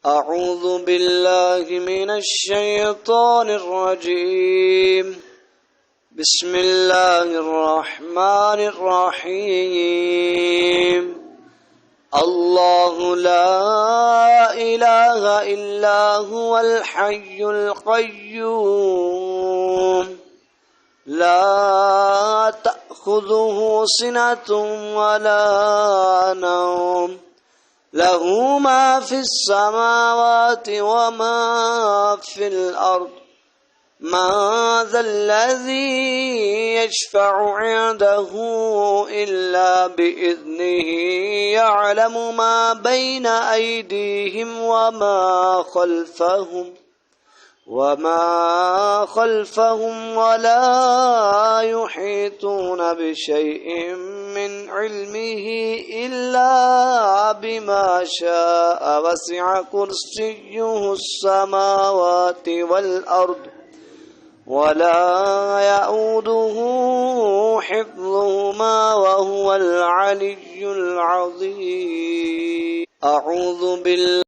أعوذ بالله من الشيطان الرجيم. بسم الله الرحمن الرحيم. الله لا إله إلا هو الحي القيوم لا تأخذه سنة ولا نوم له ما في السماوات وما في الأرض من ذا الذي يشفع عنده إلا بإذنه يعلم ما بين أيديهم وما خلفهم ولا يحيطون بشيء من علمه إلا بما شاء وسع كرسيه السماوات والأرض ولا يؤوده حفظهما وهو العلي العظيم. أعوذ بالله